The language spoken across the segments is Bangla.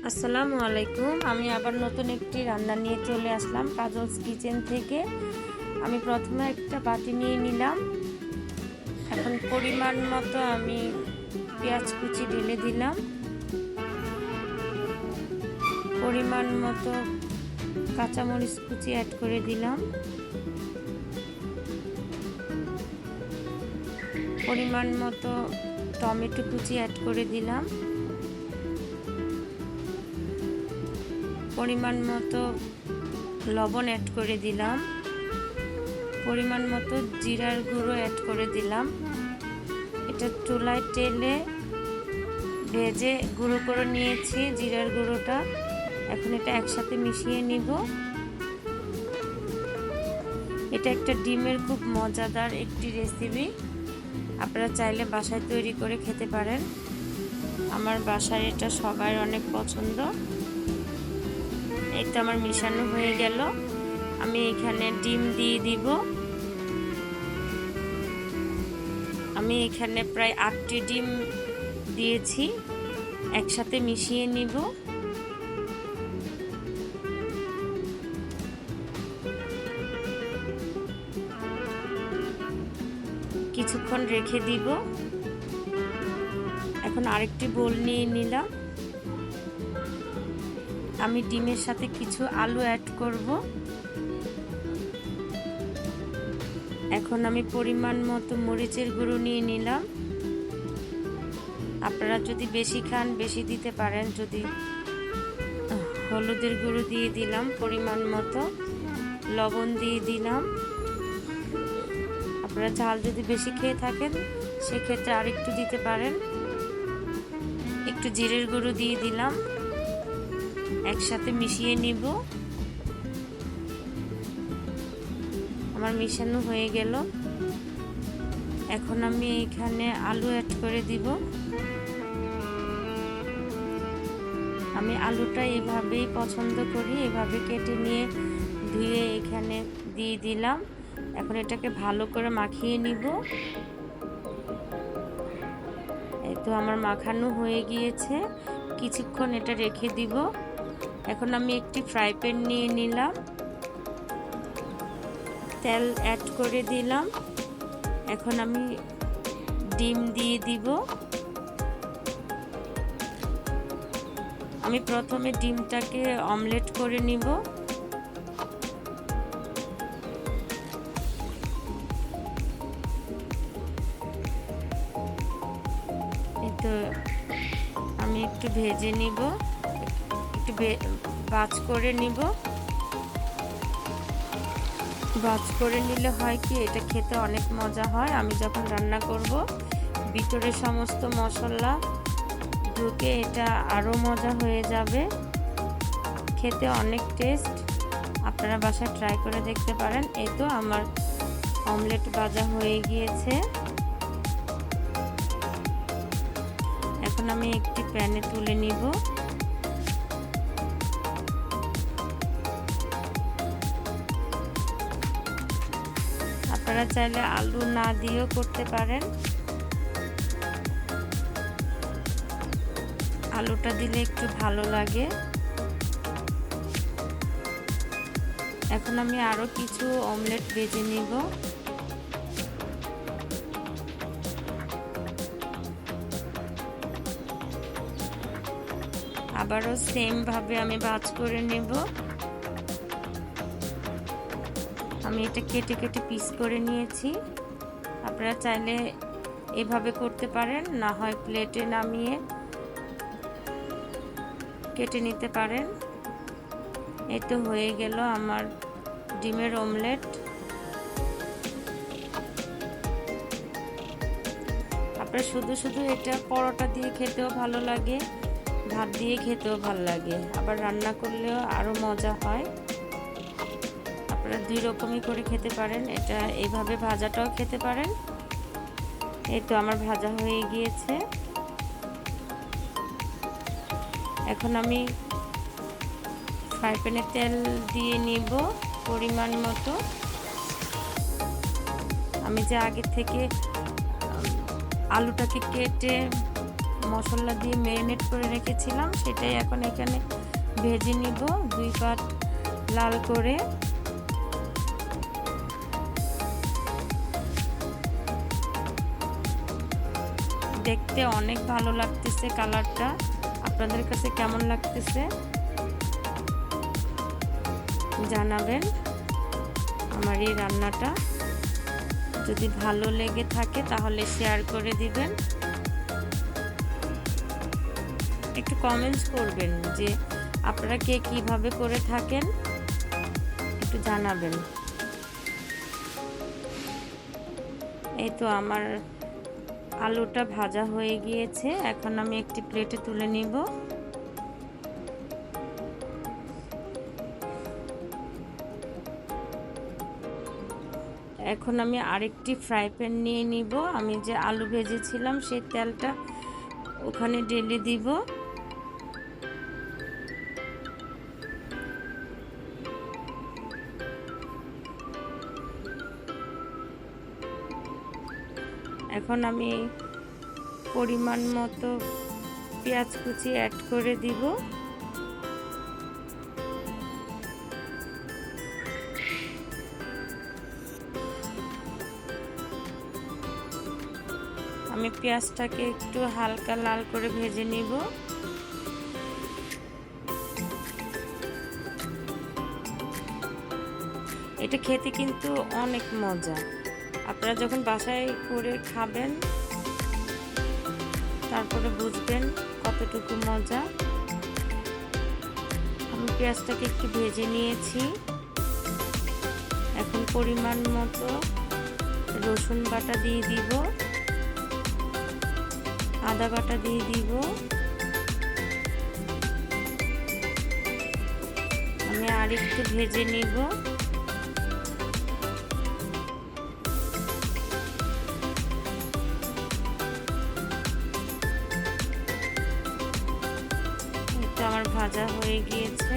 আসসালামু আলাইকুম। আমি আবার নতুন একটি রান্না নিয়ে চলে আসলাম কাজলস কিচেন থেকে। আমি প্রথমে একটা বাটি নিয়ে নিলাম। এখন পরিমাণ মতো আমি পেঁয়াজ কুচি ঢেলে দিলাম, পরিমাণ মতো কাঁচামরিচ কুচি অ্যাড করে দিলাম, পরিমাণ মতো টমেটো কুচি অ্যাড করে দিলাম, পরিমাণ মতো লবণ অ্যাড করে দিলাম, পরিমাণ মতো জিরার গুঁড়ো অ্যাড করে দিলাম। এটা চুলায় তেলে ভেজে গুঁড়ো করে নিয়েছি জিরার গুঁড়োটা। এখন এটা একসাথে মিশিয়ে নিব। এটা একটা ডিমের খুব মজাদার একটি রেসিপি, আপনারা চাইলে বাসায় তৈরি করে খেতে পারেন। আমার বাসায় এটা সবার অনেক পছন্দ। এই তো আমার মিশানো হয়ে গেল। আমি এখানে ডিম দিয়ে দিব। আমি এখানে প্রায় 8টি ডিম দিয়েছি। একসাথে মিশিয়ে নিব। কিছুক্ষণ রেখে দিব। এখন আরেকটি বোল নিয়ে নিলাম। আমি ডিমের সাথে কিছু আলু অ্যাড করব। এখন আমি পরিমাণ মতো মরিচের গুঁড়ো নিয়ে নিলাম। আপনারা যদি বেশি খান বেশি দিতে পারেন। যদি হলুদের গুঁড়ো দিয়ে দিলাম, পরিমাণ মতো লবণ দিয়ে দিলাম। আপনারা ঝাল যদি বেশি খেয়ে থাকেন সেক্ষেত্রে আরেকটু দিতে পারেন। একটু জিরের গুঁড়ো দিয়ে দিলাম। একসাথে মিশিয়ে নিব। আমার মিশানো হয়ে গেল। এখন আমি এখানে আলু অ্যাড করে দিব। আমি আলুটা এভাবেই পছন্দ করি, এভাবে কেটে নিয়ে ধুয়ে এখানে দিয়ে দিলাম। এখন এটাকে ভালো করে মাখিয়ে নিব। এই তো আমার মাখানো হয়ে গিয়েছে। কিছুক্ষণ এটা রেখে দিব। এখন আমি একটি ফ্রাই প্যান নিয়ে নিলাম, তেল অ্যাড করে দিলাম। এখন আমি ডিম দিয়ে দিব। আমি প্রথমে ডিমটাকে অমলেট করে নিব। এই তো আমি একটু ভেজে নিব, একটু ভাজ করে নিব। ভাজ করে নিলে হয় কি, এটা খেতে অনেক মজা হয়। আমি যখন রান্না করব ভিতরে সমস্ত মশলা ঢুকে এটা আরও মজা হয়ে যাবে, খেতে অনেক টেস্ট। আপনারা বাসায় ট্রাই করে দেখতে পারেন। এই তো আমার অমলেট ভাজা হয়ে গিয়েছে। এখন আমি একটি প্যানে তুলে নিব। আপনারা চাইলে আলু না দিয়েও করতে পারেন। আলুটা দিলে একটু ভালো লাগে। এখন আমি আরো কিছু অমলেট ভেজে নিব। আবারও সেম ভাবে আমি ভাজ করে নেব। আমি এটা কেটে কেটে পিস করে নিয়েছি। আপনারা চাইলে এভাবে করতে পারেন, না হয় প্লেটে নামিয়ে কেটে নিতে পারেন। এই তো হয়ে গেল আমার ডিমের অমলেট। আপনারা শুধু শুধু এটা পরোটা দিয়ে খেতেও ভালো লাগে, ভাত দিয়ে খেতেও ভালো লাগে, আবার রান্না করলেও আরও মজা হয়। আপনারা দুই রকমই করে খেতে পারেন। এটা এইভাবে ভাজাটাও খেতে পারেন। এই তো আমার ভাজা হয়ে গিয়েছে। এখন আমি ফ্রাই প্যানে তেল দিয়ে নিব পরিমাণ মতো। আমি যে আগে থেকে আলুটাকে কেটে মশলা দিয়ে ম্যারিনেট করে রেখেছিলাম সেটাই এখন এখানে ভেজে নিব 2 পাট লাল করে। দেখতে অনেক ভালো লাগতেছে কালারটা, আপনাদের কাছে কেমন লাগতেছে জানাবেন। আমার এই রান্নাটা যদি ভালো লেগে থাকে তাহলে শেয়ার করে দিবেন, একটু কমেন্টস করবেন যে আপনারা কে কিভাবে করে থাকেন, একটু জানাবেন। এই তো আমার আলুটা ভাজা হয়ে গিয়েছে, এখন আমি একটি প্লেটে তুলে নিব। এখন আমি আরেকটি ফ্রাই প্যান নিয়ে নিব। আমি যে আলু ভেজেছিলাম সেই তেলটা ওখানে ঢেলে দিব। এখন আমি পরিমাণ মতো পেঁয়াজ কুচি অ্যাড করে দিব। আমি পেঁয়াজটাকে একটু হালকা লাল করে ভেজে নিব। এটা খেতে কিন্তু অনেক মজা, আপনারা যখন বাসায় করে খাবেন তারপরে বুঝবেন কতটুকু মজা। আমি পেঁয়াজটাকে একটু ভেজে নিয়েছি। এখন পরিমাণ মতো রসুন বাটা দিয়ে দিব, আদা বাটা দিয়ে দিব। আমি আরেকটু ভেজে নিব। এটা আমার ভাজা হয়ে গিয়েছে।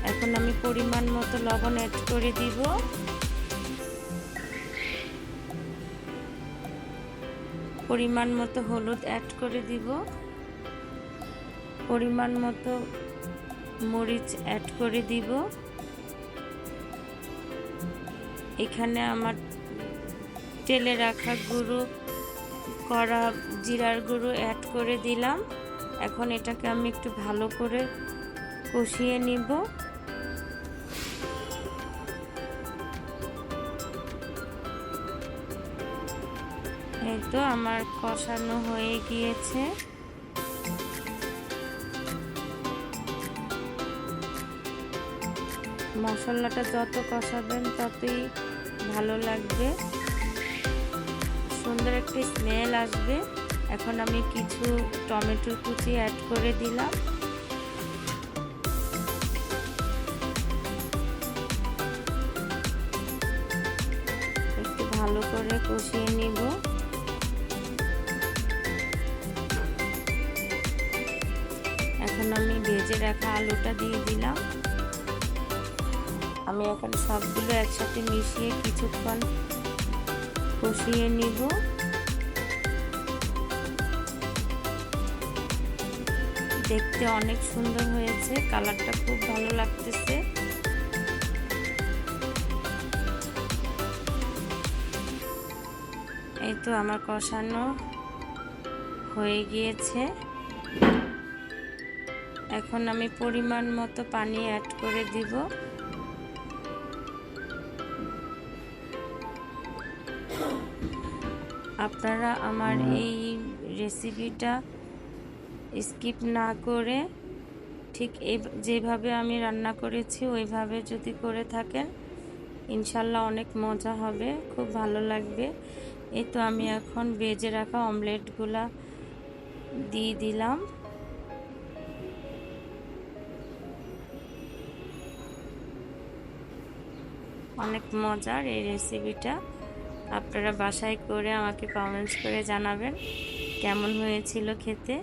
এখন আমি পরিমাণ মতো লবণ অ্যাড করে দিব। পরিমাণ মতো হলুদ অ্যাড করে দিব। পরিমাণ মতো মরিচ অ্যাড করে দিব। এখানে আমার তেলে রাখা গুঁড়ো করা জিরার গুঁড়ো অ্যাড করে দিলাম। এখন এটাকে আমি একটু ভালো করে কষিয়ে নিব। এই তো আমার কষানো হয়ে গিয়েছে। মশলাটা যত কষাবেন ততই ভালো লাগবে, সুন্দর একটা স্মেল আসবে। এখন আমি কিছু টমেটোর কুচি অ্যাড করে দিলাম। একটু ভালো করে কষিয়ে নিব। এখন আমি ভেজে রাখা আলুটা দিয়ে দিলাম। আমি এখন সবগুলো একসাথে মিশিয়ে কিছুক্ষণ কষিয়ে নিব। দেখতে অনেক সুন্দর হয়েছে, কালারটা খুব ভালো লাগতেছে। এই তো আমার কষানো হয়ে গিয়েছে। এখন আমি পরিমাণ মতো পানি অ্যাড করে দিব। আপনারা আমার এই রেসিপিটা স্কিপ না করে ঠিক যেভাবে আমি রান্না করেছি ওইভাবে যদি করে থাকেন ইনশাল্লাহ অনেক মজা হবে, খুব ভালো লাগবে। এই তো আমি এখন ভেজে রাখা অমলেটগুলা দিয়ে দিলাম। অনেক মজার এই রেসিপিটা, আপনারা বাসায় করে আমাকে কমেন্টস করে জানাবেন কেমন হয়েছিল খেতে।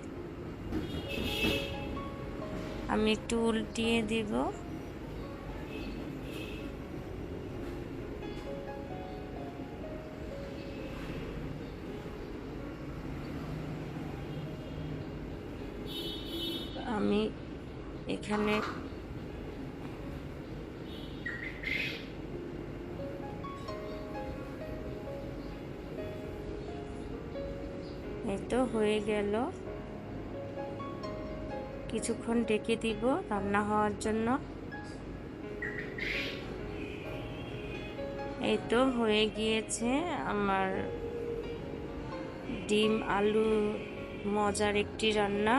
আমি একটু উল্টিয়ে দিব। আমি এখানে এই তো হয়ে গেল, কিছুক্ষণ ঢেকে দিব রান্না হওয়ার জন্য। এই তো হয়ে গিয়েছে আমার ডিম আলু মজার একটি রান্না।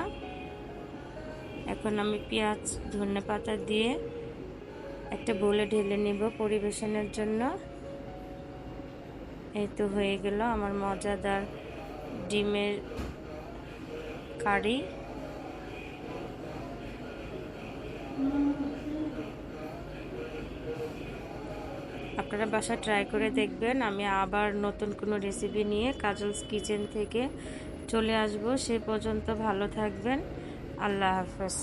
এখন আমি পেঁয়াজ ধনেপাতা দিয়ে একটা বোলে ঢেলে নিব পরিবেশনের জন্য। এই তো হয়ে গেল আমার মজাদার ডিমের কারি। আপনারা বাসায় ট্রাই করে দেখবেন। আমি আবার নতুন কোনো রেসিপি নিয়ে কাজলস কিচেন থেকে চলে আসব। সে পর্যন্ত ভালো থাকবেন। আল্লাহ হাফেজ।